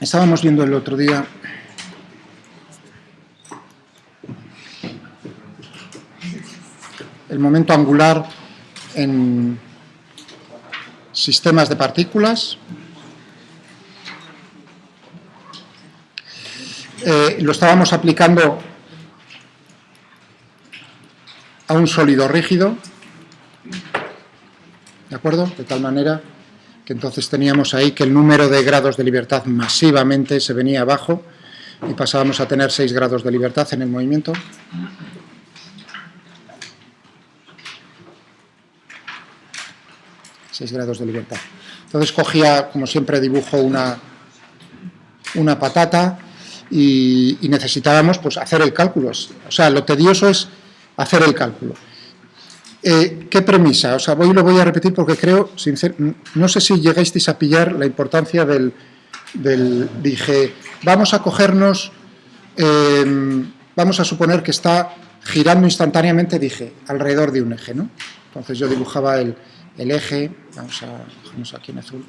Estábamos viendo el otro día el momento angular en sistemas de partículas. Lo estábamos aplicando a un sólido rígido, ¿de acuerdo? De tal manera que entonces teníamos ahí que el número de grados de libertad masivamente se venía abajo y pasábamos a tener 6 grados de libertad en el movimiento. Grados de libertad. Entonces cogía, como siempre dibujo una patata y necesitábamos pues hacer el cálculo. O sea, lo tedioso es hacer el cálculo. ¿Qué premisa? O sea, lo voy a repetir porque creo, no sé si llegasteis a pillar la importancia dije, vamos a cogernos, vamos a suponer que está girando instantáneamente, dije, alrededor de un eje, ¿no? Entonces yo dibujaba el eje, vamos a dejarnos aquí en azul,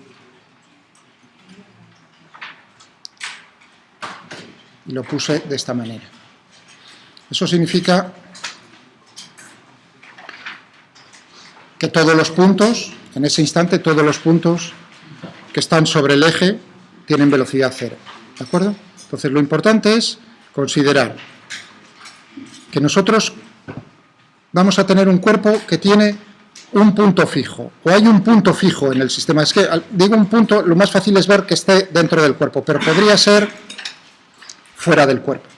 y lo puse de esta manera. Eso significa que todos los puntos, en ese instante, todos los puntos que están sobre el eje tienen velocidad cero, ¿de acuerdo? Entonces lo importante es considerar que nosotros vamos a tener un cuerpo que tiene un punto fijo, o hay un punto fijo en el sistema. Es que, digo un punto, lo más fácil es ver que esté dentro del cuerpo, pero podría ser fuera del cuerpo.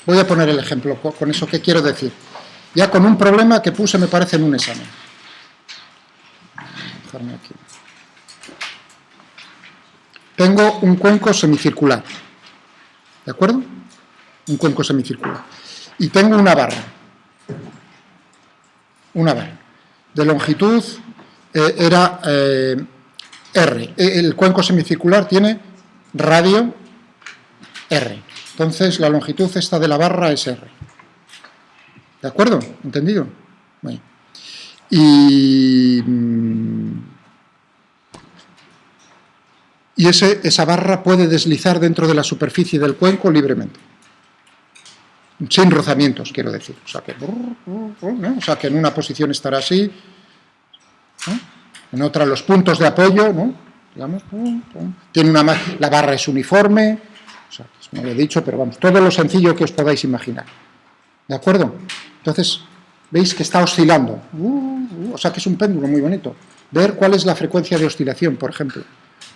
Voy a poner el ejemplo, con eso que quiero decir. Ya con un problema que puse, me parece, en un examen. Dejarme aquí. Tengo un cuenco semicircular, ¿de acuerdo? Un cuenco semicircular. Y tengo una barra. De longitud era R. El cuenco semicircular tiene radio R. Entonces, la longitud esta de la barra es R. ¿De acuerdo? ¿Entendido? Bueno. Y esa barra puede deslizar dentro de la superficie del cuenco libremente. Sin rozamientos, quiero decir. O sea, que en una posición estará así, ¿no? En otra los puntos de apoyo, ¿no? Digamos, tiene la barra es uniforme, o sea, no lo he dicho, pero vamos, todo lo sencillo que os podáis imaginar. ¿De acuerdo? Entonces, veis que está oscilando. O sea, que es un péndulo muy bonito. Ver cuál es la frecuencia de oscilación, por ejemplo,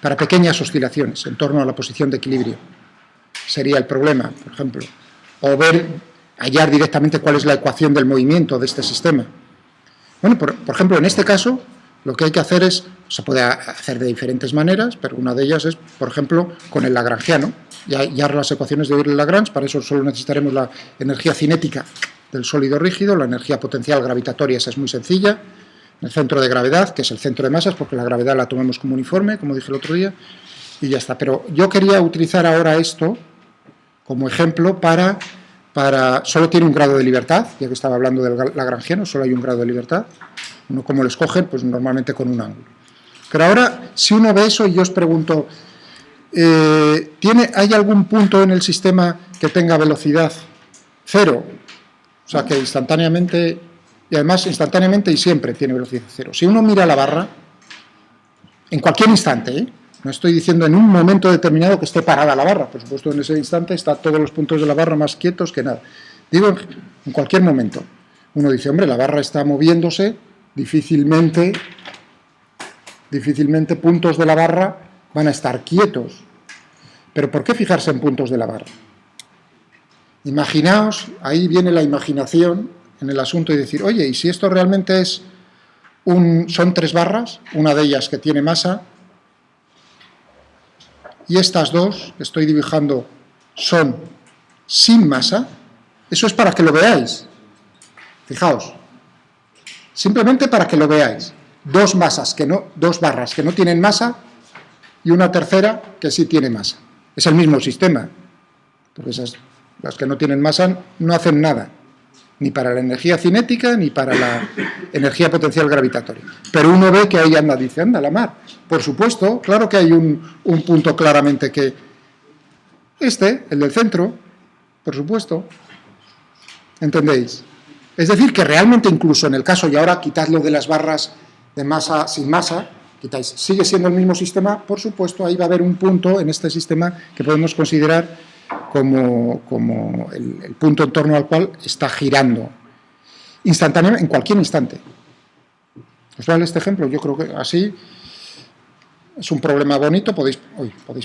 para pequeñas oscilaciones en torno a la posición de equilibrio. Sería el problema, por ejemplo. O hallar directamente cuál es la ecuación del movimiento de este sistema. Bueno, por ejemplo, en este caso, lo que hay que hacer se puede hacer de diferentes maneras, pero una de ellas es, por ejemplo, con el lagrangiano. Y hallar las ecuaciones de Euler-Lagrange, para eso solo necesitaremos la energía cinética del sólido rígido, la energía potencial gravitatoria, esa es muy sencilla, el centro de gravedad, que es el centro de masas, porque la gravedad la tomamos como uniforme, como dije el otro día, y ya está. Pero yo quería utilizar ahora esto como ejemplo solo tiene un grado de libertad, ya que estaba hablando del lagrangiano, solo hay un grado de libertad. Uno, ¿cómo lo escogen? Pues normalmente con un ángulo. Pero ahora, si uno ve eso y yo os pregunto, ¿hay algún punto en el sistema que tenga velocidad cero? O sea, que instantáneamente, y además instantáneamente y siempre tiene velocidad cero. Si uno mira la barra, en cualquier instante, no estoy diciendo en un momento determinado que esté parada la barra, por supuesto en ese instante están todos los puntos de la barra más quietos que nada. Digo, en cualquier momento. Uno dice, hombre, la barra está moviéndose, difícilmente puntos de la barra van a estar quietos. Pero ¿por qué fijarse en puntos de la barra? Imaginaos, ahí viene la imaginación en el asunto y decir, oye, ¿y si esto realmente son 3 barras, una de ellas que tiene masa, y estas dos que estoy dibujando son sin masa? Eso es para que lo veáis. Fijaos. Simplemente para que lo veáis. 2 barras que no tienen masa y una tercera que sí tiene masa. Es el mismo sistema. Porque las que no tienen masa no hacen nada. ni para la energía cinética, ni para la energía potencial gravitatoria. Pero uno ve que ahí anda, dice, anda, la mar. Por supuesto, claro que hay un punto claramente que... el del centro, por supuesto. ¿Entendéis? Es decir, que realmente incluso en el caso, y ahora quitadlo de las barras de masa sin masa, quitáis, sigue siendo el mismo sistema, por supuesto, ahí va a haber un punto en este sistema que podemos considerar como el punto en torno al cual está girando instantáneamente, en cualquier instante. ¿Os vale este ejemplo? Yo creo que así es un problema bonito, podéis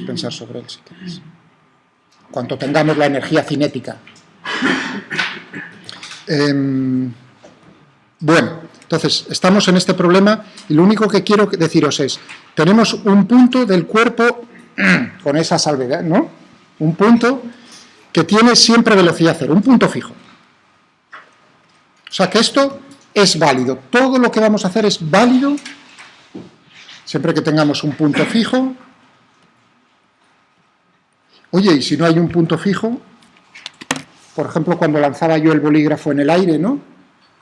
pensar sobre él si queréis. Cuanto tengamos la energía cinética. Bueno, entonces, estamos en este problema y lo único que quiero deciros es, tenemos un punto del cuerpo con esa salvedad, ¿no? Un punto que tiene siempre velocidad cero, un punto fijo. O sea que esto es válido, todo lo que vamos a hacer es válido siempre que tengamos un punto fijo. Oye, y si no hay un punto fijo, por ejemplo, cuando lanzaba yo el bolígrafo en el aire, ¿no?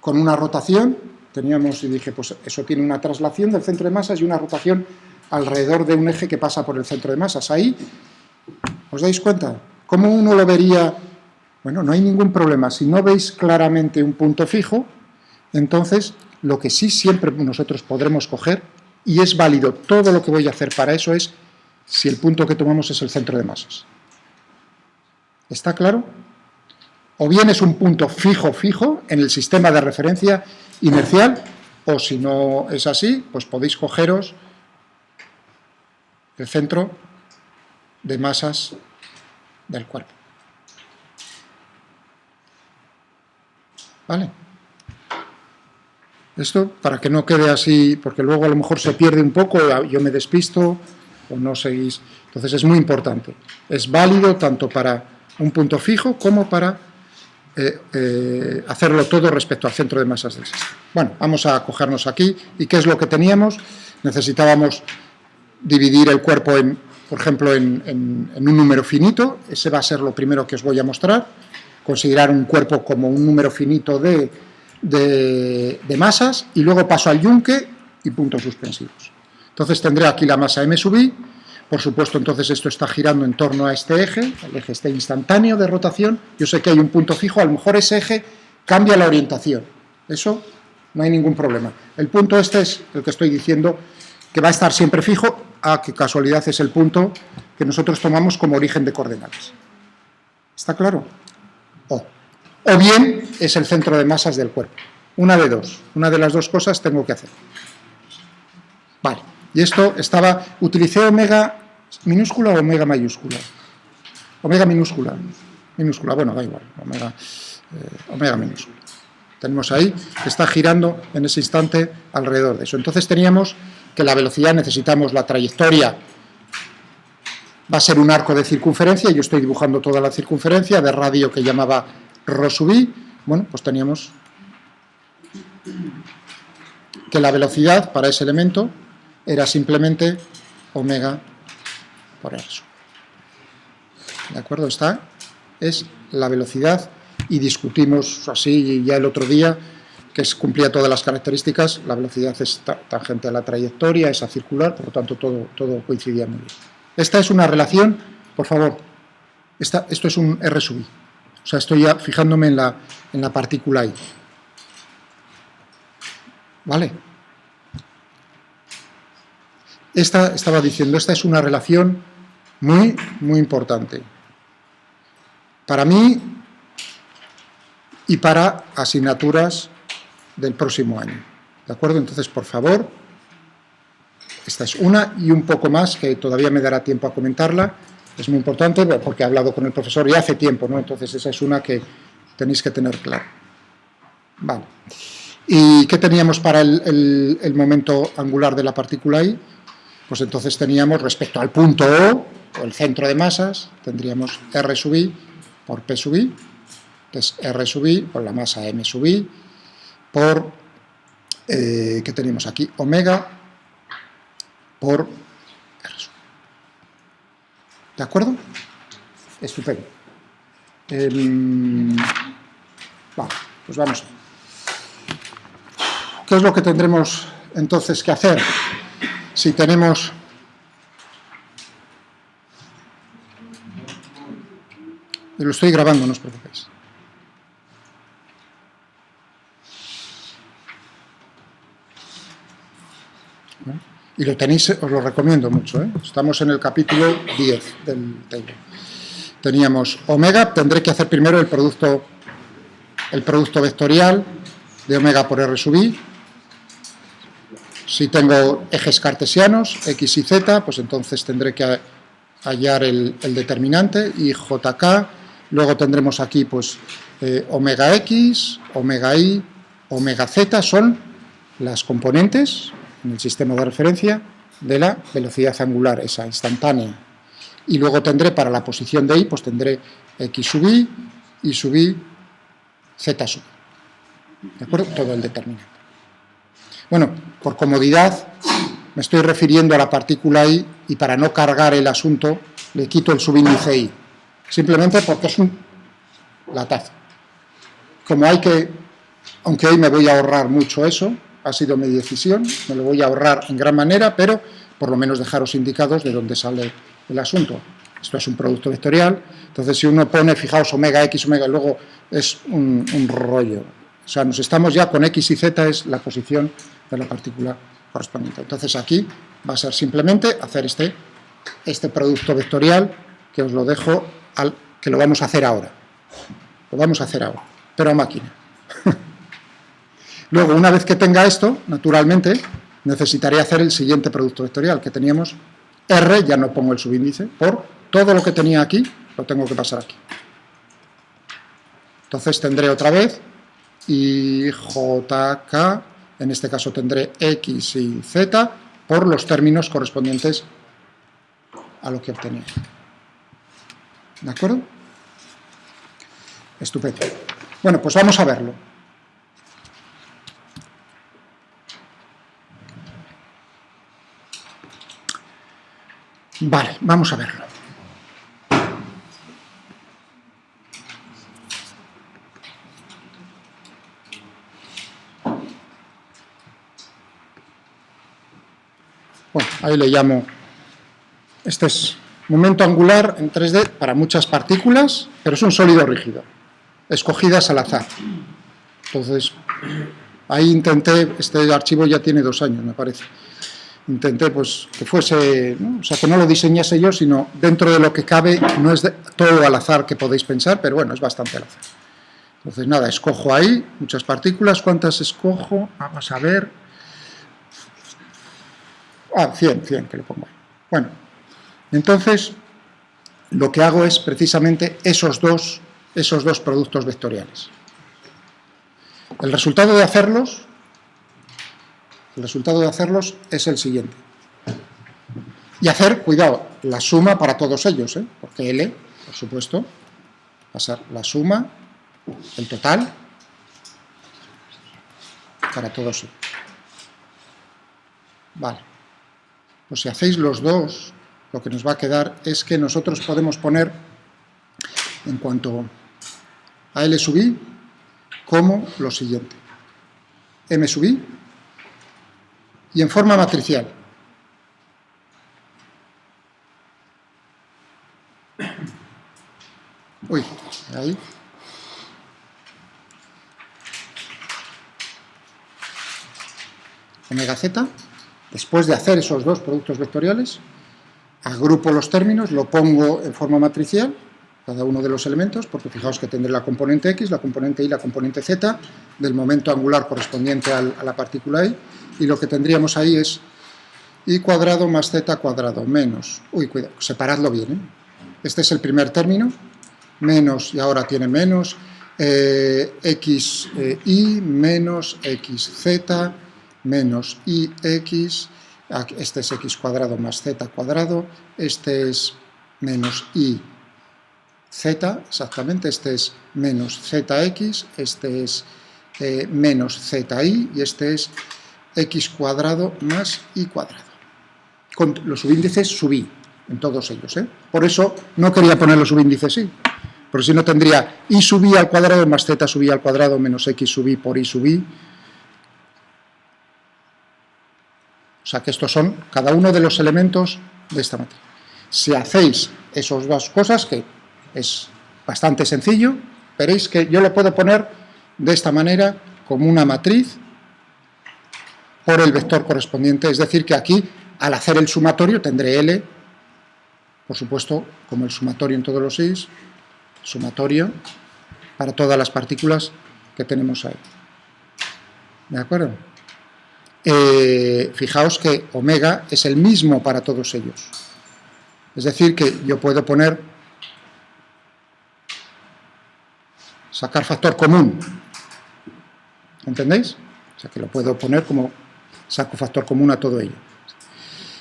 Con una rotación, teníamos, y dije, pues eso tiene una traslación del centro de masas y una rotación alrededor de un eje que pasa por el centro de masas. Ahí, ¿os dais cuenta? ¿Cómo uno lo vería? Bueno, no hay ningún problema. Si no veis claramente un punto fijo, entonces lo que sí siempre nosotros podremos coger, y es válido todo lo que voy a hacer para eso, es si el punto que tomamos es el centro de masas. ¿Está claro? O bien es un punto fijo en el sistema de referencia inercial, o si no es así, pues podéis cogeros el centro de masas del cuerpo. ¿Vale? Esto para que no quede así, porque luego a lo mejor se pierde un poco, yo me despisto o no seguís. Entonces es muy importante. Es válido tanto para un punto fijo como para hacerlo todo respecto al centro de masas del sistema. Bueno, vamos a cogernos aquí. ¿Y qué es lo que teníamos? Necesitábamos dividir el cuerpo, por ejemplo, en un número finito. Ese va a ser lo primero que os voy a mostrar. Considerar un cuerpo como un número finito de masas, y luego paso al yunque y puntos suspensivos. Entonces tendré aquí la masa m sub i. Por supuesto, entonces esto está girando en torno a este eje, el eje este instantáneo de rotación. Yo sé que hay un punto fijo, a lo mejor ese eje cambia la orientación. Eso no hay ningún problema. El punto este es el que estoy diciendo que va a estar siempre fijo. Qué casualidad, es el punto que nosotros tomamos como origen de coordenadas. ¿Está claro? O bien es el centro de masas del cuerpo. Una de dos. Una de las dos cosas tengo que hacer. Vale. Y esto utilicé omega minúscula o omega mayúscula. Omega minúscula. Minúscula, bueno, da igual. Omega minúscula. Tenemos ahí que está girando en ese instante alrededor de eso. Entonces teníamos que la velocidad, necesitamos la trayectoria. Va a ser un arco de circunferencia. Yo estoy dibujando toda la circunferencia de radio que llamaba ρ sub i. Bueno, pues teníamos que la velocidad para ese elemento era simplemente omega por r sub. ¿De acuerdo? Esta es la velocidad, y discutimos así ya el otro día que cumplía todas las características. La velocidad es tangente a la trayectoria, esa circular, por lo tanto todo coincidía muy bien. Esta es una relación, por favor, esto es un r sub i. O sea, estoy ya fijándome en la partícula i. ¿Vale? Estaba diciendo, esta es una relación muy, muy importante. Para mí y para asignaturas del próximo año. ¿De acuerdo? Entonces, por favor, esta es una y un poco más, que todavía me dará tiempo a comentarla. Es muy importante porque he hablado con el profesor ya hace tiempo, ¿no? Entonces, esa es una que tenéis que tener claro. Vale. ¿Y qué teníamos para el momento angular de la partícula i? Pues entonces teníamos, respecto al punto O, o el centro de masas, tendríamos R sub i por P sub i, que es R sub i por la masa M sub i, por, ¿qué tenemos aquí? Omega por R sub i. ¿De acuerdo? Estupendo. Vale. pues vamos a ver. ¿Qué es lo que tendremos entonces que hacer si tenemos... Lo estoy grabando, no os preocupéis. Y lo tenéis, os lo recomiendo mucho, ¿eh? Estamos en el capítulo 10 del table. Teníamos omega, tendré que hacer primero el producto vectorial de omega por R sub i. Si tengo ejes cartesianos, x y z, pues entonces tendré que hallar el determinante, y jk. Luego tendremos aquí pues omega x, omega y, omega z, son las componentes en el sistema de referencia de la velocidad angular, esa instantánea. Y luego tendré para la posición de i, pues tendré x sub i, y sub i, z sub i. ¿De acuerdo? Todo el determinante. Bueno, por comodidad me estoy refiriendo a la partícula i, y para no cargar el asunto le quito el subíndice i. Simplemente porque es un latazo. Como hay que, aunque hoy me voy a ahorrar mucho eso, ha sido mi decisión, me lo voy a ahorrar en gran manera, pero por lo menos dejaros indicados de dónde sale el asunto. Esto es un producto vectorial, entonces si uno pone, fijaos, omega x, omega, luego es un rollo. O sea, nos estamos ya con x y z, es la posición de la partícula correspondiente. Entonces aquí va a ser simplemente hacer este producto vectorial, que os lo dejo, que lo vamos a hacer ahora. Lo vamos a hacer ahora, pero a máquina. Luego, una vez que tenga esto, naturalmente, necesitaré hacer el siguiente producto vectorial que teníamos. R, ya no pongo el subíndice, por todo lo que tenía aquí, lo tengo que pasar aquí. Entonces tendré otra vez y jk, en este caso tendré x y z, por los términos correspondientes a lo que obtenía. ¿De acuerdo? Estupendo. Bueno, pues vamos a verlo. Vale, vamos a verlo. Bueno, ahí le llamo, este es momento angular en 3D para muchas partículas, pero es un sólido rígido, escogidas al azar. Entonces, ahí intenté, este archivo ya tiene 2 años, me parece. Intenté pues que fuese, ¿no? O sea, que no lo diseñase yo, sino dentro de lo que cabe, no es todo al azar que podéis pensar, pero bueno, es bastante al azar. Entonces, nada, escojo ahí muchas partículas. ¿Cuántas escojo? Vamos a ver. 100 que le pongo ahí. Bueno, entonces, lo que hago es precisamente esos dos productos vectoriales. El resultado de hacerlos es el siguiente. Y hacer, cuidado, la suma para todos ellos, ¿eh? Porque L, por supuesto, va a ser la suma, el total, para todos ellos. Vale. Pues si hacéis los dos, lo que nos va a quedar es que nosotros podemos poner, en cuanto a L sub i, como lo siguiente. M sub i, y en forma matricial. Uy, ahí. Omega z, después de hacer esos dos productos vectoriales, agrupo los términos, lo pongo en forma matricial, cada uno de los elementos, porque fijaos que tendré la componente x, la componente y, la componente z, del momento angular correspondiente a la partícula i, y lo que tendríamos ahí es i cuadrado más z cuadrado menos, uy, cuidado, separadlo bien, ¿eh? Este es el primer término, menos, y ahora tiene menos, x y menos xz menos ix, este es x cuadrado más z cuadrado, este es menos y z, exactamente, este es menos zx, este es menos zi, y este es x cuadrado más y cuadrado. Con los subíndices subí en todos ellos, ¿eh? Por eso no quería poner los subíndices y, porque si no tendría y sub i al cuadrado más z sub i al cuadrado menos x sub i por y sub i. O sea que estos son cada uno de los elementos de esta matriz. Si hacéis esas dos cosas, que es bastante sencillo, veréis que yo lo puedo poner de esta manera como una matriz por el vector correspondiente, es decir, que aquí, al hacer el sumatorio, tendré L, por supuesto, como el sumatorio en todos los i's, sumatorio para todas las partículas que tenemos ahí. ¿De acuerdo? Fijaos que omega es el mismo para todos ellos. Es decir, que yo puedo poner, sacar factor común. ¿Entendéis? O sea, que lo puedo poner como saco factor común a todo ello.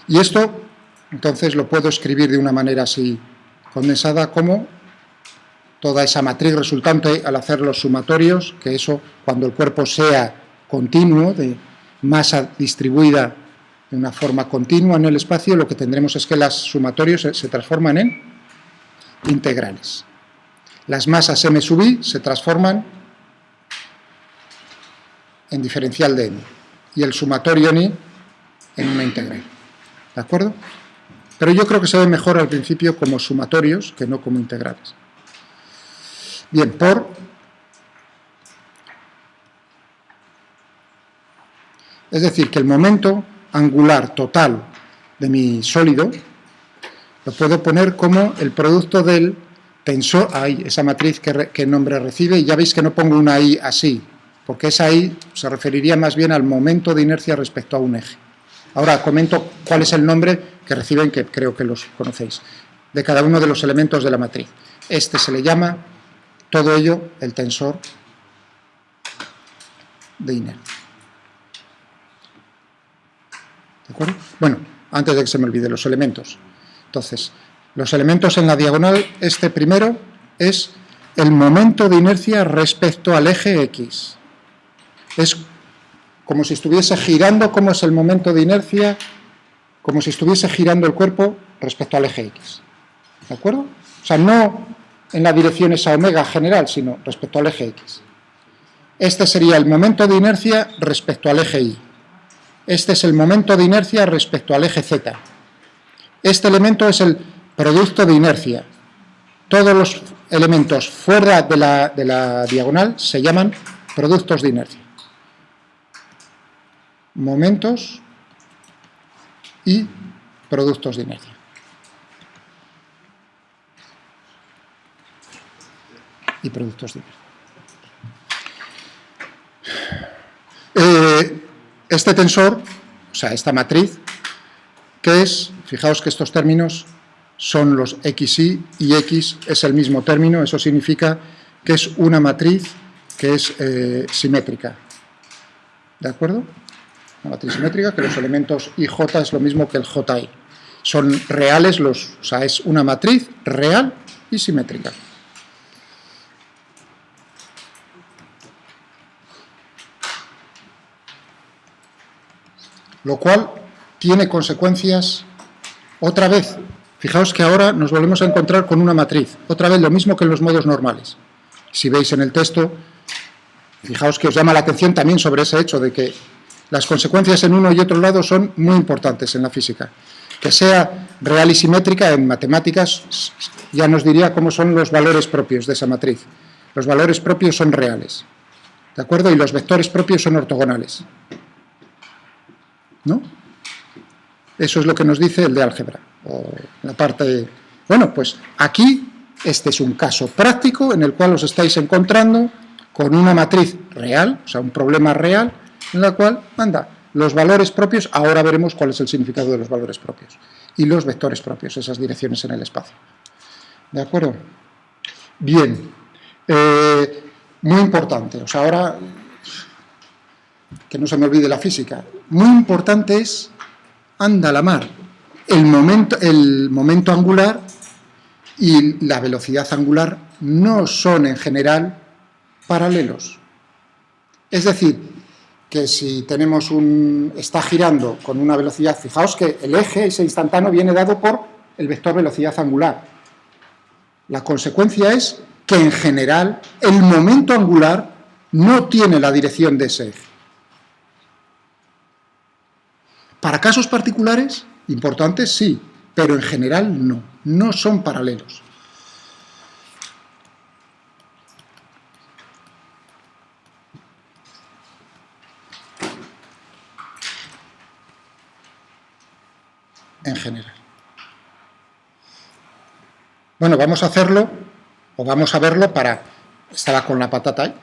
Y esto, entonces, lo puedo escribir de una manera así condensada como toda esa matriz resultante al hacer los sumatorios, que eso, cuando el cuerpo sea continuo, de masa distribuida de una forma continua en el espacio, lo que tendremos es que los sumatorios se transforman en integrales. Las masas m sub i se transforman en diferencial de n y el sumatorio en i en una integral. ¿De acuerdo? Pero yo creo que se ve mejor al principio como sumatorios que no como integrales. Bien, es decir, que el momento angular total de mi sólido lo puedo poner como el producto del tensor, esa matriz que nombre recibe, y ya veis que no pongo una i así, porque esa i se referiría más bien al momento de inercia respecto a un eje. Ahora comento cuál es el nombre que reciben, que creo que los conocéis, de cada uno de los elementos de la matriz. Este se le llama, todo ello, el tensor de inercia. ¿De acuerdo? Bueno, antes de que se me olvide, los elementos. Entonces, los elementos en la diagonal, este primero es el momento de inercia respecto al eje X. Es como si estuviese girando, como es el momento de inercia, como si estuviese girando el cuerpo respecto al eje X. ¿De acuerdo? O sea, no en la dirección esa omega general, sino respecto al eje X. Este sería el momento de inercia respecto al eje Y. Este es el momento de inercia respecto al eje Z. Este elemento es el producto de inercia. Todos los elementos fuera de la diagonal se llaman productos de inercia. Momentos y productos de inercia. Y productos de inercia. Este tensor, o sea, esta matriz, que es, fijaos que estos términos son los xy y x es el mismo término, eso significa que es una matriz que es simétrica. ¿De acuerdo? Una matriz simétrica, que los elementos ij es lo mismo que el ji. Son reales, o sea, es una matriz real y simétrica. Lo cual tiene consecuencias, otra vez, fijaos que ahora nos volvemos a encontrar con una matriz, otra vez lo mismo que en los modos normales. Si veis en el texto, fijaos que os llama la atención también sobre ese hecho de que las consecuencias en uno y otro lado son muy importantes en la física. Que sea real y simétrica en matemáticas ya nos diría cómo son los valores propios de esa matriz. Los valores propios son reales, ¿de acuerdo? Y los vectores propios son ortogonales, ¿no? Eso es lo que nos dice el de álgebra, o la parte. Bueno, pues aquí este es un caso práctico en el cual os estáis encontrando con una matriz real, o sea, un problema real, en la cual, los valores propios, ahora veremos cuál es el significado de los valores propios, y los vectores propios, esas direcciones en el espacio. ¿De acuerdo? Bien. Muy importante, o sea, ahora, que no se me olvide la física, muy importante es, anda la mar, el momento angular y la velocidad angular no son en general paralelos. Es decir, que si tenemos está girando con una velocidad, fijaos que el eje, ese instantáneo, viene dado por el vector velocidad angular. La consecuencia es que en general el momento angular no tiene la dirección de ese eje. Para casos particulares, importantes, sí, pero en general no, no son paralelos. En general. Bueno, vamos a hacerlo, o vamos a verlo para... Estaba con la patata ahí,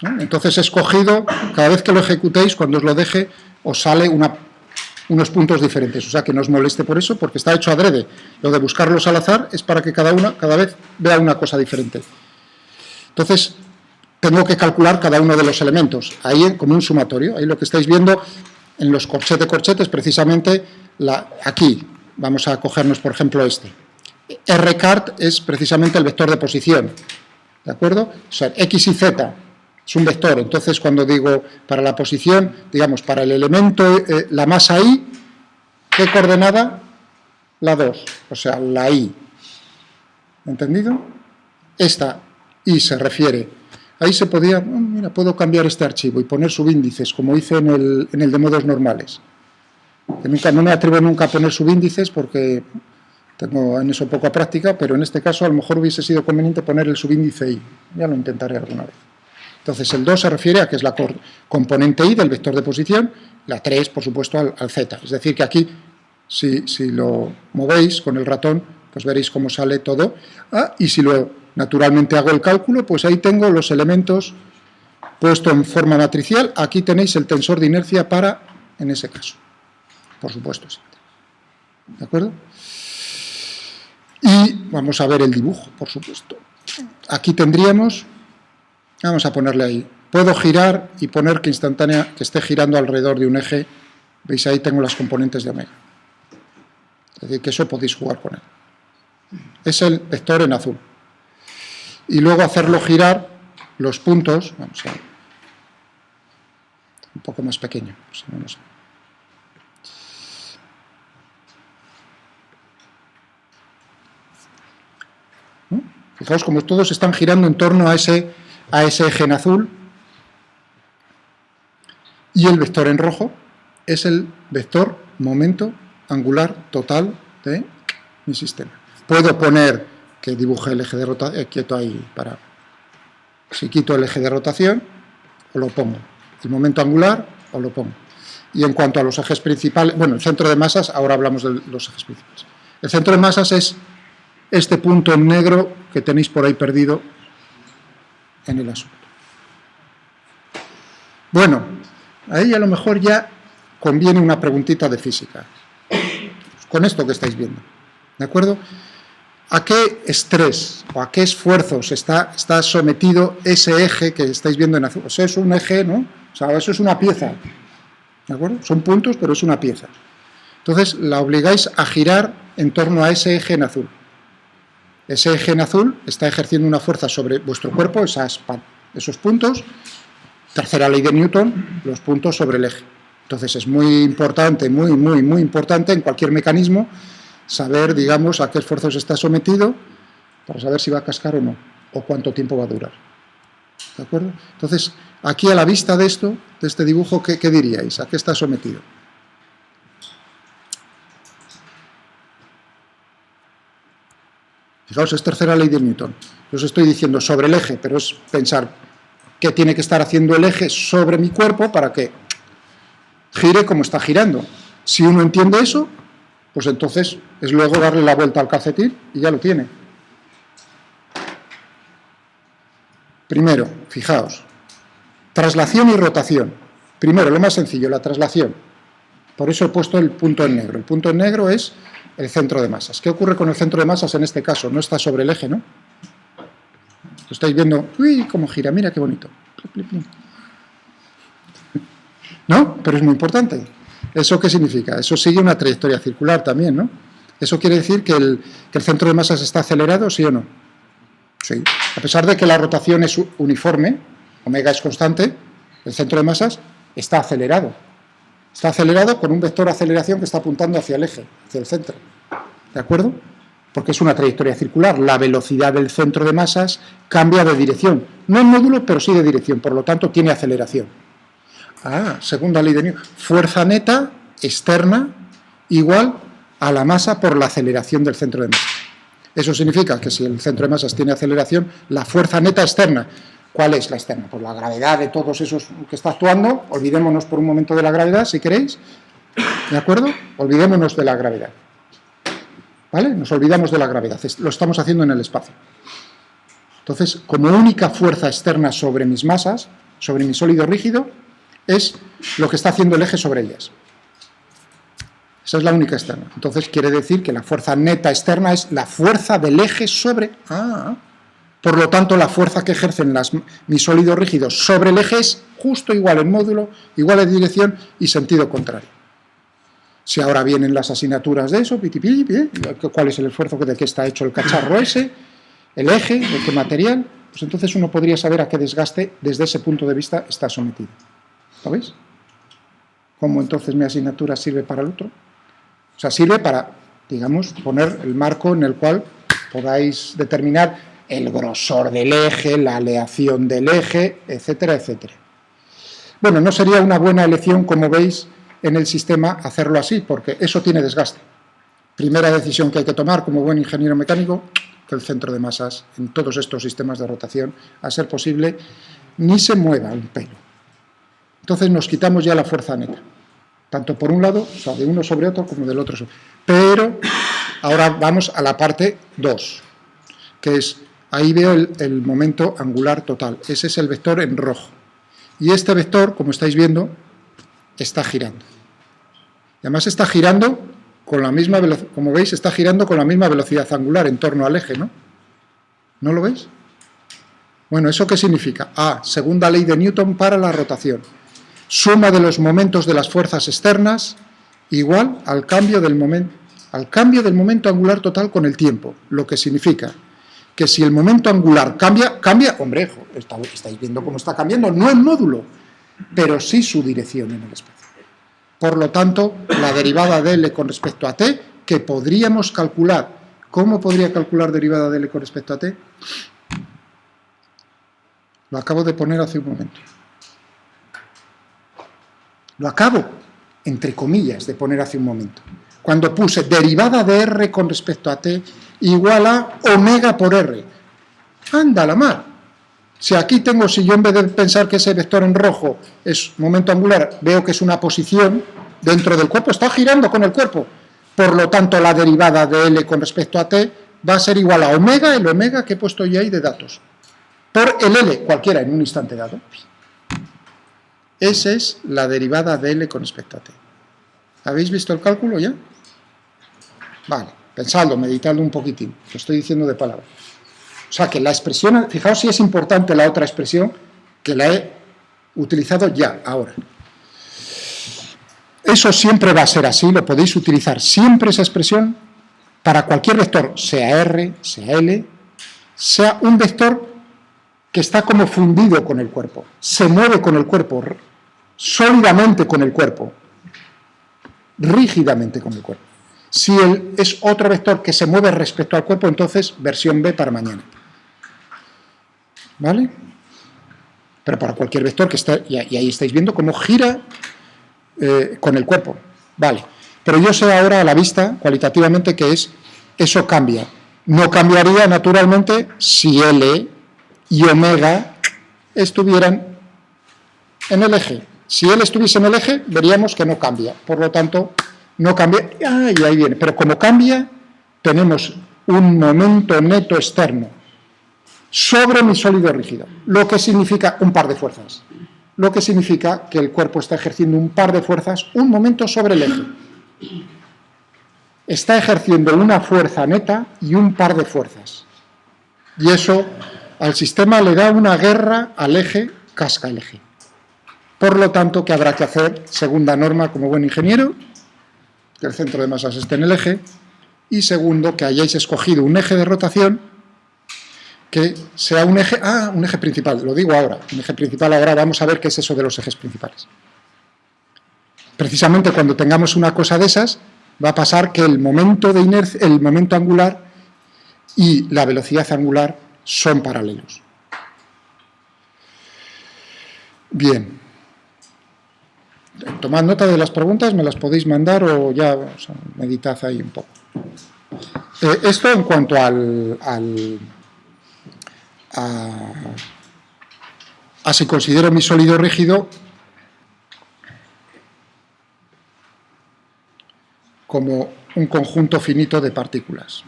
¿no? Entonces he escogido, cada vez que lo ejecutéis, cuando os lo deje, os sale unos puntos diferentes, o sea que no os moleste por eso, porque está hecho adrede. Lo de buscarlos al azar es para que cada vez vea una cosa diferente. Entonces, tengo que calcular cada uno de los elementos, ahí como un sumatorio. Ahí lo que estáis viendo en los corchetes, precisamente, aquí, vamos a cogernos, por ejemplo, este. Rcart es precisamente el vector de posición, ¿de acuerdo? O sea, X y Z es un vector, entonces cuando digo para la posición, digamos, para el elemento, la masa I, ¿qué coordenada? La 2, o sea, la I. ¿Entendido? Esta I se refiere, ahí se podía, mira, puedo cambiar este archivo y poner subíndices, como hice en el de modos normales. Que no me atrevo nunca a poner subíndices porque tengo en eso poca práctica, pero en este caso a lo mejor hubiese sido conveniente poner el subíndice I. Ya lo intentaré alguna vez. Entonces el 2 se refiere a que es la componente I del vector de posición, la 3, por supuesto, al Z. Es decir, que aquí, si lo movéis con el ratón, pues veréis cómo sale todo. Y si naturalmente hago el cálculo, pues ahí tengo los elementos puesto en forma matricial. Aquí tenéis el tensor de inercia en ese caso. Por supuesto, sí. ¿De acuerdo? Y vamos a ver el dibujo, por supuesto. Aquí tendríamos, vamos a ponerle ahí, puedo girar y poner que esté girando alrededor de un eje. Veis, ahí tengo las componentes de omega. Es decir, que eso podéis jugar con él. Es el vector en azul. Y luego hacerlo girar los puntos, vamos a ver, un poco más pequeño, si no, no sé. Fijaos como todos están girando en torno a ese eje en azul, y el vector en rojo es el vector momento angular total de mi sistema. Puedo poner que dibuje el eje de rotación, quieto ahí, si quito el eje de rotación, o lo pongo. El momento angular, o lo pongo. Y en cuanto a los ejes principales, bueno, el centro de masas, ahora hablamos de los ejes principales. El centro de masas es este punto en negro que tenéis por ahí perdido en el asunto. Bueno, ahí a lo mejor ya conviene una preguntita de física, con esto que estáis viendo, ¿de acuerdo? ¿A qué estrés o a qué esfuerzos está sometido ese eje que estáis viendo en azul? O sea, es un eje, ¿no? O sea, eso es una pieza, ¿de acuerdo? Son puntos, pero es una pieza. Entonces, la obligáis a girar en torno a ese eje en azul. Ese eje en azul está ejerciendo una fuerza sobre vuestro cuerpo, esos puntos. Tercera ley de Newton, los puntos sobre el eje. Entonces es muy importante, muy importante en cualquier mecanismo saber, digamos, a qué esfuerzos está sometido para saber si va a cascar o no, o cuánto tiempo va a durar. ¿De acuerdo? Entonces, aquí a la vista de esto, de este dibujo, ¿qué diríais? ¿A qué está sometido? Fijaos, es tercera ley de Newton. Yo os estoy diciendo sobre el eje, pero es pensar qué tiene que estar haciendo el eje sobre mi cuerpo para que gire como está girando. Si uno entiende eso, pues entonces es luego darle la vuelta al calcetín y ya lo tiene. Primero, fijaos, traslación y rotación. Primero, lo más sencillo, la traslación. Por eso he puesto el punto en negro. El punto en negro es el centro de masas. ¿Qué ocurre con el centro de masas en este caso? No está sobre el eje, ¿no? Lo estáis viendo, uy, cómo gira, mira qué bonito. ¿No? Pero es muy importante. ¿Eso qué significa? Eso sigue una trayectoria circular también, ¿no? ¿Eso quiere decir que el centro de masas está acelerado, sí o no? Sí. A pesar de que la rotación es uniforme, omega es constante, el centro de masas está acelerado. Está acelerado con un vector de aceleración que está apuntando hacia el eje, hacia el centro. ¿De acuerdo? porque es una trayectoria circular. La velocidad del centro de masas cambia de dirección. No en módulo, pero sí de dirección. Por lo tanto, tiene aceleración. Segunda ley de Newton. Fuerza neta externa igual a la masa por la aceleración del centro de masas. Eso significa que si el centro de masas tiene aceleración, la fuerza neta externa. ¿Cuál es la externa? Pues la gravedad de todos esos que está actuando. Olvidémonos por un momento de la gravedad, si queréis. ¿De acuerdo? Olvidémonos de la gravedad. ¿Vale? Nos olvidamos de la gravedad. Lo estamos haciendo en el espacio. Entonces, como única fuerza externa sobre mis masas, sobre mi sólido rígido, es lo que está haciendo el eje sobre ellas. Esa es la única externa. Entonces, quiere decir que la fuerza neta externa es la fuerza del eje sobre... Por lo tanto, la fuerza que ejercen mis sólidos rígidos sobre el eje es justo igual en módulo, igual en dirección y sentido contrario. Si ahora vienen las asignaturas de eso, ¿cuál es el esfuerzo de qué está hecho el cacharro ese? ¿El eje? ¿De qué material? Pues entonces uno podría saber a qué desgaste desde ese punto de vista está sometido. ¿Lo veis? ¿Cómo entonces mi asignatura sirve para el otro? O sea, sirve para, digamos, poner el marco en el cual podáis determinar el grosor del eje, la aleación del eje, etcétera, etcétera. Bueno, no sería una buena elección, como veis, en el sistema hacerlo así, porque eso tiene desgaste. Primera decisión que hay que tomar como buen ingeniero mecánico, que el centro de masas en todos estos sistemas de rotación, a ser posible, ni se mueva un pelo. Entonces nos quitamos ya la fuerza neta, tanto por un lado, o sea, de uno sobre otro, como del otro sobre otro. Pero ahora vamos a la parte 2, que es, ahí veo el momento angular total. Ese es el vector en rojo. Y este vector, como estáis viendo, está girando. Y además está girando con la misma velocidad, como veis, está girando con la misma velocidad angular en torno al eje, ¿no? ¿No lo veis? Bueno, ¿eso qué significa? Segunda ley de Newton para la rotación. Suma de los momentos de las fuerzas externas igual al cambio del momento angular total con el tiempo, lo que significa que si el momento angular cambia, hombre, estáis viendo cómo está cambiando, no en módulo, pero sí su dirección en el espacio. Por lo tanto, la derivada de L con respecto a T, que podríamos calcular. ¿Cómo podría calcular derivada de L con respecto a T? Lo acabo de poner hace un momento. Lo acabo, entre comillas, de poner hace un momento. Cuando puse derivada de R con respecto a T igual a omega por R. ¡Anda la mar! Si aquí tengo, si yo en vez de pensar que ese vector en rojo es momento angular, veo que es una posición dentro del cuerpo, está girando con el cuerpo. Por lo tanto, la derivada de L con respecto a T va a ser igual a omega, el omega que he puesto yo ahí de datos, por el L, cualquiera, en un instante dado. Esa es la derivada de L con respecto a T. ¿Habéis visto el cálculo ya? Vale, pensadlo, meditadlo un poquitín, lo estoy diciendo de palabra. O sea que la expresión, fijaos si es importante la otra expresión, que la he utilizado ya, ahora. Eso siempre va a ser así, lo podéis utilizar siempre esa expresión para cualquier vector, sea R, sea L, sea un vector que está como fundido con el cuerpo, se mueve con el cuerpo, sólidamente con el cuerpo, rígidamente con el cuerpo. Si es otro vector que se mueve respecto al cuerpo, entonces versión B para mañana. ¿Vale? Pero para cualquier vector que está, y ahí estáis viendo cómo gira con el cuerpo. Vale. Pero yo sé ahora a la vista, cualitativamente, que eso cambia. No cambiaría, naturalmente, si L y omega estuvieran en el eje. Si L estuviese en el eje, veríamos que no cambia. Por lo tanto, no cambia. Y ahí viene. Pero como cambia, tenemos un momento neto externo sobre mi sólido rígido, lo que significa un par de fuerzas. Lo que significa que el cuerpo está ejerciendo un par de fuerzas, un momento sobre el eje. Está ejerciendo una fuerza neta y un par de fuerzas. Y eso al sistema le da una guerra al eje, casca el eje. Por lo tanto, ¿qué habrá que hacer? Segunda norma, como buen ingeniero, que el centro de masas esté en el eje. Y segundo, que hayáis escogido un eje de rotación que sea un eje principal, lo digo ahora, un eje principal. Ahora vamos a ver qué es eso de los ejes principales. Precisamente cuando tengamos una cosa de esas, va a pasar que el momento de inercia, el momento angular, y la velocidad angular son paralelos. Bien. Tomad nota de las preguntas, me las podéis mandar o ya meditad ahí un poco. Esto en cuanto a si considero mi sólido rígido como un conjunto finito de partículas.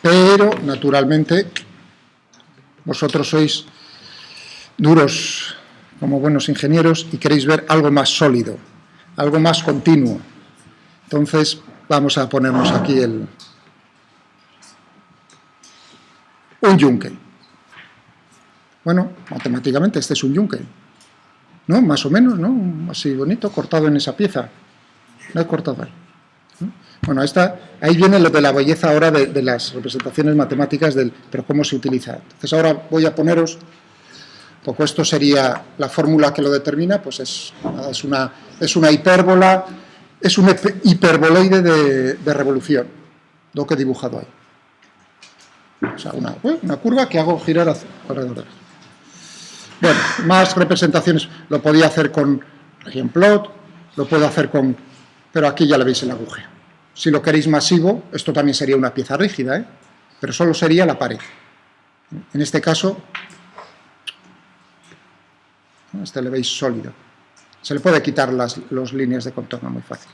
Pero, naturalmente, vosotros sois duros como buenos ingenieros y queréis ver algo más sólido, algo más continuo. Entonces, vamos a ponernos aquí un yunque. Bueno, matemáticamente este es un yunque, ¿no? Más o menos, ¿no? Así bonito, cortado en esa pieza. Lo he cortado ahí. Bueno, ahí viene lo de la belleza ahora de las representaciones matemáticas, pero cómo se utiliza. Entonces ahora voy a poneros, porque esto sería la fórmula que lo determina, pues es una hipérbola, es un hiperboloide de revolución, lo que he dibujado ahí. O sea, una curva que hago girar alrededor de él. Bueno, más representaciones, lo podía hacer con plot, lo puedo hacer con... pero aquí ya le veis el agujero. Si lo queréis masivo, esto también sería una pieza rígida, pero solo sería la pared. En este caso, este le veis sólido. Se le puede quitar las líneas de contorno muy fácil.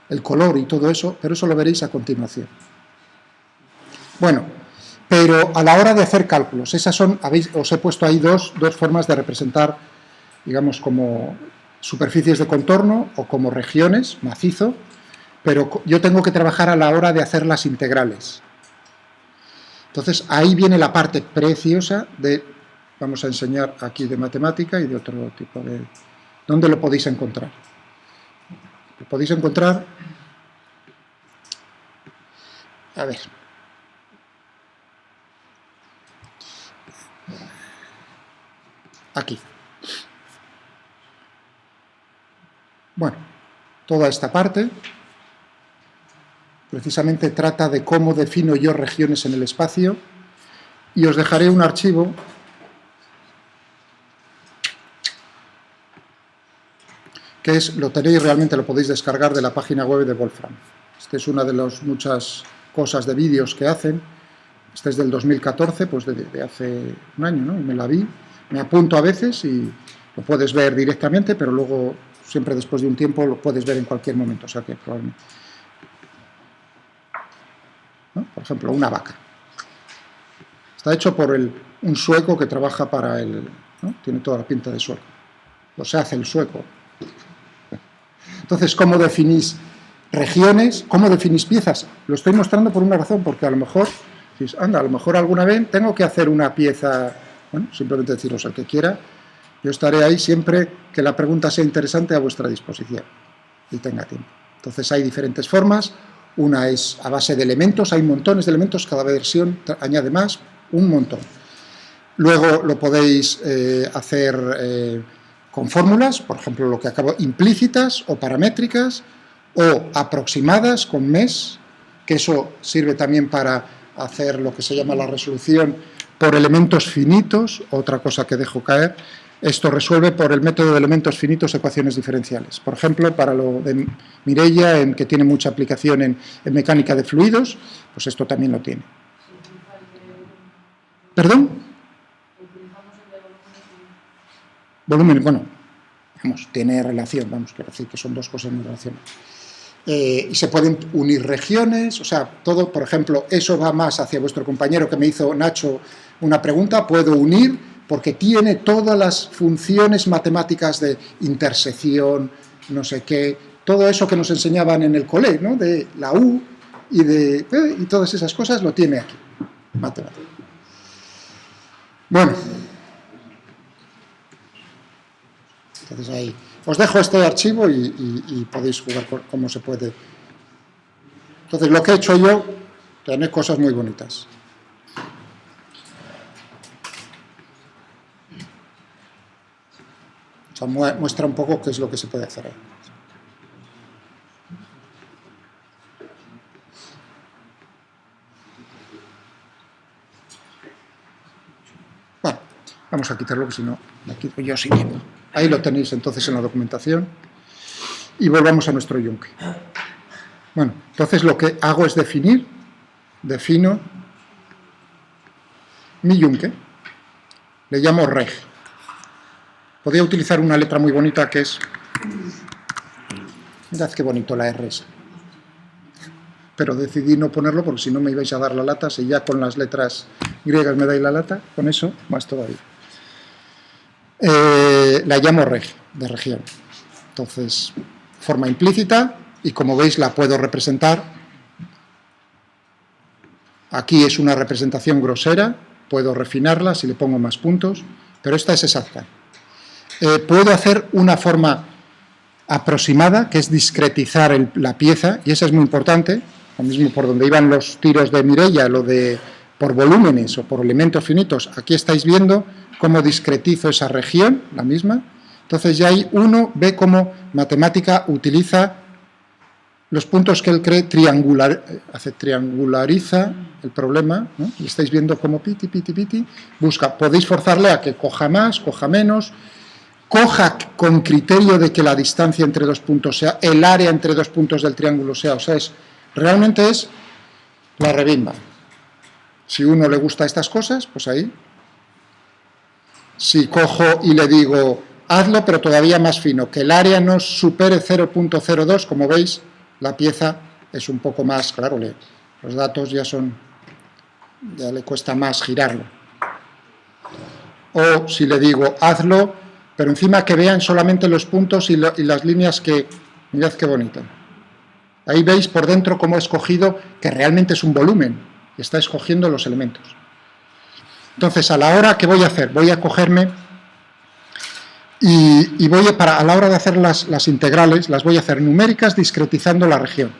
El color y todo eso, pero eso lo veréis a continuación. Bueno, pero a la hora de hacer cálculos, esas son, os he puesto ahí dos formas de representar, digamos, como superficies de contorno o como regiones, macizo, pero yo tengo que trabajar a la hora de hacer las integrales. Entonces, ahí viene la parte preciosa vamos a enseñar aquí de matemática y de otro tipo de... ¿Dónde lo podéis encontrar? Lo podéis encontrar... A ver... Aquí. Bueno, toda esta parte precisamente trata de cómo defino yo regiones en el espacio y os dejaré un archivo que lo tenéis realmente, lo podéis descargar de la página web de Wolfram. Esta es una de las muchas cosas de vídeos que hacen. Este es del 2014, pues de hace un año, ¿no? Y me la vi. Me apunto a veces y lo puedes ver directamente, pero luego, siempre después de un tiempo, lo puedes ver en cualquier momento. O sea que probablemente... ¿no? Por ejemplo, una vaca. Está hecho por un sueco que trabaja para ¿no? Tiene toda la pinta de sueco. O se hace el sueco. Entonces, ¿cómo definís regiones? ¿Cómo definís piezas? Lo estoy mostrando por una razón, porque a lo mejor, anda, a lo mejor alguna vez tengo que hacer una pieza... Bueno, simplemente deciros al que quiera, yo estaré ahí siempre que la pregunta sea interesante a vuestra disposición y tenga tiempo. Entonces hay diferentes formas, una es a base de elementos, hay montones de elementos, cada versión añade más, un montón. Luego lo podéis hacer con fórmulas, por ejemplo lo que acabo, implícitas o paramétricas, o aproximadas con MES, que eso sirve también para hacer lo que se llama la resolución por elementos finitos, otra cosa que dejo caer. Esto resuelve por el método de elementos finitos ecuaciones diferenciales. Por ejemplo, para lo de Mireia, que tiene mucha aplicación en mecánica de fluidos, pues esto también lo tiene. ¿Perdón? Volumen, bueno, vamos, tiene relación, vamos, quiero decir que son dos cosas muy relacionadas. Y se pueden unir regiones, o sea, todo, por ejemplo, eso va más hacia vuestro compañero que me hizo Nacho una pregunta, puedo unir porque tiene todas las funciones matemáticas de intersección, no sé qué, todo eso que nos enseñaban en el cole, ¿no? De la U y todas esas cosas lo tiene aquí, matemática. Bueno, entonces ahí os dejo este archivo y podéis jugar con cómo se puede. Entonces lo que he hecho yo tiene cosas muy bonitas. O sea, muestra un poco qué es lo que se puede hacer ahí. Bueno, vamos a quitarlo, porque si no, me quito yo sin tiempo. Ahí lo tenéis entonces en la documentación. Y volvamos a nuestro yunque. Bueno, entonces lo que hago es defino mi yunque, le llamo reg. Podría utilizar una letra muy bonita que es, mirad qué bonito la R esa. Pero decidí no ponerlo porque si no me ibais a dar la lata, si ya con las letras griegas me dais la lata, con eso más todavía. La llamo reg, de región. Entonces, forma implícita, y como veis la puedo representar. Aquí es una representación grosera, puedo refinarla si le pongo más puntos, pero esta es exacta. Puedo hacer una forma aproximada, que es discretizar la pieza, y esa es muy importante, lo mismo por donde iban los tiros de Mireia, lo de por volúmenes o por elementos finitos. Aquí estáis viendo cómo discretizo esa región, la misma. Entonces ya ahí uno ve cómo matemática utiliza los puntos que él cree triangulariza el problema, ¿no? Y estáis viendo cómo piti, busca. Podéis forzarle a que coja más, coja menos, coja con criterio de que la distancia entre dos puntos sea, el área entre dos puntos del triángulo sea, o sea, realmente es la rebimba. Si a uno le gusta estas cosas, pues ahí. Si cojo y le digo, hazlo, pero todavía más fino, que el área no supere 0.02, como veis, la pieza es un poco más, claro, los datos ya le cuesta más girarlo. O si le digo, hazlo, pero encima que vean solamente los puntos y las líneas que, mirad qué bonito. Ahí veis por dentro cómo he escogido, que realmente es un volumen, y está escogiendo los elementos. Entonces, a la hora que voy a hacer, voy a cogerme y a la hora de hacer las integrales, las voy a hacer numéricas discretizando la región.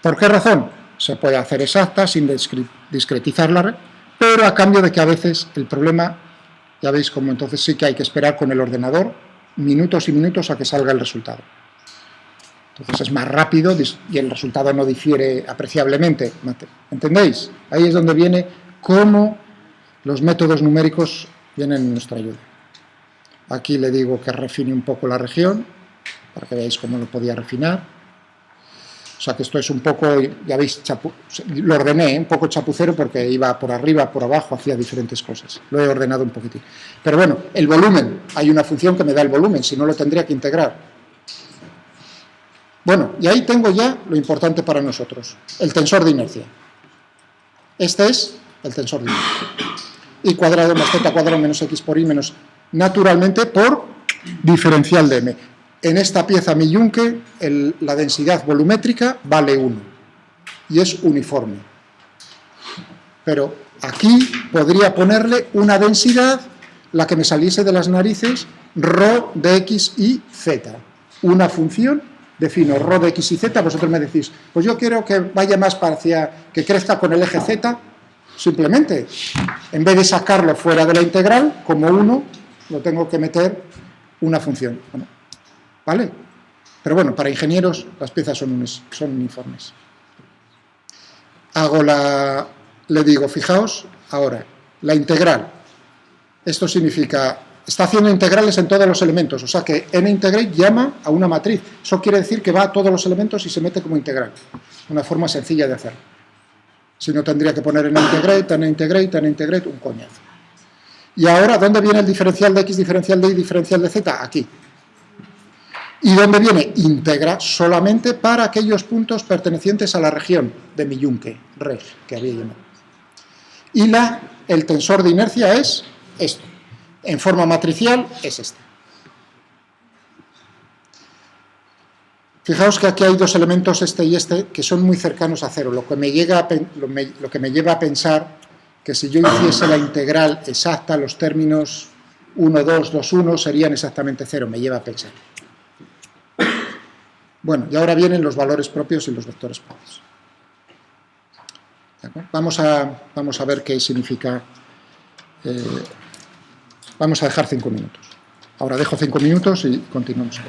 ¿Por qué razón? Se puede hacer exacta sin discretizarla, pero a cambio de que a veces el problema, ya veis cómo entonces sí que hay que esperar con el ordenador minutos y minutos a que salga el resultado. Entonces es más rápido y el resultado no difiere apreciablemente. ¿Entendéis? Ahí es donde viene cómo los métodos numéricos vienen en nuestra ayuda. Aquí le digo que refine un poco la región, para que veáis cómo lo podía refinar. O sea que esto es un poco, ya veis, lo ordené, un poco chapucero porque iba por arriba, por abajo, hacía diferentes cosas. Lo he ordenado un poquitín. Pero bueno, el volumen, hay una función que me da el volumen, si no lo tendría que integrar. Bueno, y ahí tengo ya lo importante para nosotros, el tensor de inercia. Este es el tensor de inercia. Y cuadrado más z cuadrado menos x por y menos, naturalmente, por diferencial de m. En esta pieza mi yunque, la densidad volumétrica vale 1 y es uniforme. Pero aquí podría ponerle una densidad, la que me saliese de las narices, ρ de x y z. Una función, defino ρ de x y z, vosotros me decís, pues yo quiero que vaya más que crezca con el eje z, simplemente, en vez de sacarlo fuera de la integral, como 1, lo tengo que meter una función. Bueno, ¿vale? Pero bueno, para ingenieros las piezas son uniformes. Le digo, fijaos, ahora, la integral. Esto significa, está haciendo integrales en todos los elementos, o sea que n-integrate llama a una matriz. Eso quiere decir que va a todos los elementos y se mete como integral. Una forma sencilla de hacerlo. Si no, tendría que poner n-integrate, un coñazo. Y ahora, ¿dónde viene el diferencial de x, diferencial de y, diferencial de z? Aquí. ¿Y dónde viene? Integra solamente para aquellos puntos pertenecientes a la región de mi yunque, reg, que había llamado. Y el tensor de inercia es esto. En forma matricial es este. Fijaos que aquí hay dos elementos, este y este, que son muy cercanos a cero, lo que me lleva a pensar que si yo hiciese la integral exacta, los términos 1, 2, 2, 1 serían exactamente cero, me lleva a pensar. Bueno, y ahora vienen los valores propios y los vectores propios. Vamos a ver qué significa. Vamos a dejar 5 minutos. Ahora dejo 5 minutos y continuamos.